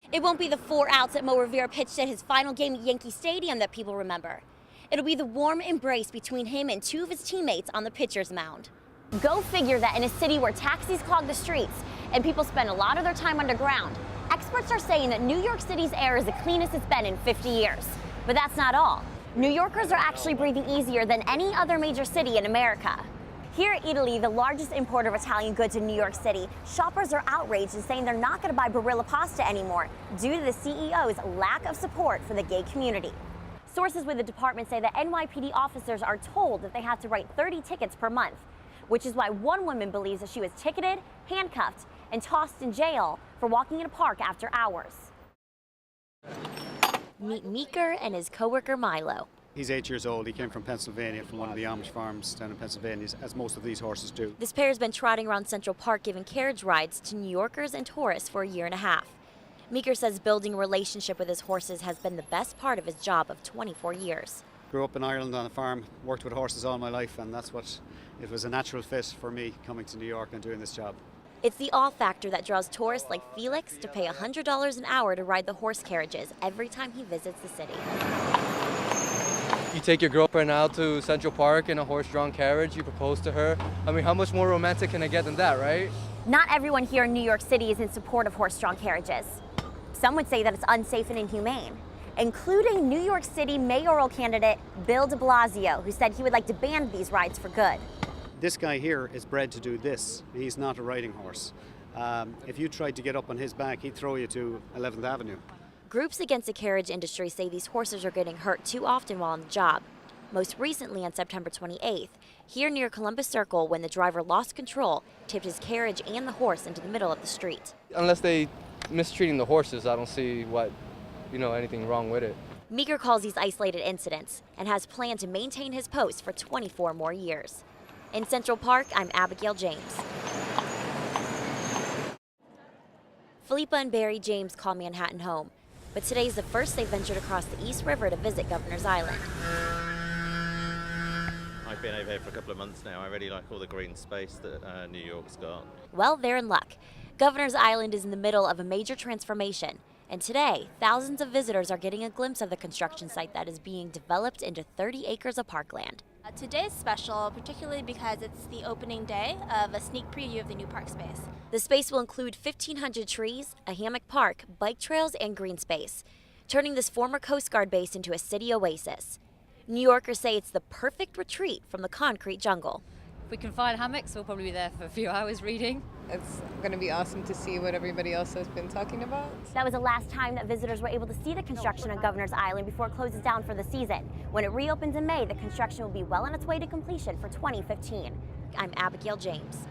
It won't be the 4 outs that Mo Rivera pitched at his final game at Yankee Stadium that people remember. It'll be the warm embrace between him and 2 of his teammates on the pitcher's mound. Go figure that in a city where taxis clog the streets and people spend a lot of their time underground, experts are saying that New York City's air is the cleanest it's been in 50 years. But that's not all. New Yorkers are actually breathing easier than any other major city in America. Here at Italy, the largest importer of Italian goods in New York City, shoppers are outraged and saying they're not going to buy Barilla pasta anymore due to the CEO's lack of support for the gay community. Sources with the department say that NYPD officers are told that they have to write 30 tickets per month, which is why one woman believes that she was ticketed, handcuffed, and tossed in jail for walking in a park after hours. Meet Meeker and his coworker Milo. He's 8 years old. He came from Pennsylvania, from one of the Amish farms down in Pennsylvania, as most of these horses do. This pair has been trotting around Central Park giving carriage rides to New Yorkers and tourists for a year and a half. Meeker says building a relationship with his horses has been the best part of his job of 24 years. Grew up in Ireland on a farm, worked with horses all my life, and it was a natural fit for me coming to New York and doing this job. It's the awe factor that draws tourists like Felix to pay $100 an hour to ride the horse carriages every time he visits the city. You take your girlfriend out to Central Park in a horse-drawn carriage, you propose to her. I mean, how much more romantic can it get than that, right? Not everyone here in New York City is in support of horse-drawn carriages. Some would say that it's unsafe and inhumane, including New York City mayoral candidate Bill de Blasio, who said he would like to ban these rides for good. This guy here is bred to do this. He's not a riding horse. If you tried to get up on his back, he'd throw you to 11th Avenue. Groups against the carriage industry say these horses are getting hurt too often while on the job. Most recently on September 28th, here near Columbus Circle, when the driver lost control, tipped his carriage and the horse into the middle of the street. Unless they mistreating the horses, I don't see anything wrong with it. Meeker calls these isolated incidents and has planned to maintain his post for 24 more years. In Central Park, I'm Abigail Jaymes. Philippa and Barry James call Manhattan home, but today's the first they ventured across the East River to visit Governor's Island. I've been over here for a couple of months now. I really like all the green space that New York's got. Well, they're in luck. Governor's Island is in the middle of a major transformation, and today, thousands of visitors are getting a glimpse of the construction site that is being developed into 30 acres of parkland. Today is special, particularly because it's the opening day of a sneak preview of the new park space. The space will include 1,500 trees, a hammock park, bike trails, and green space, turning this former Coast Guard base into a city oasis. New Yorkers say it's the perfect retreat from the concrete jungle. If we can find hammocks, we'll probably be there for a few hours reading. It's going to be awesome to see what everybody else has been talking about. That was the last time that visitors were able to see the construction on Governor's Island before it closes down for the season. When it reopens in May, the construction will be well on its way to completion for 2015. I'm Abigail Jaymes.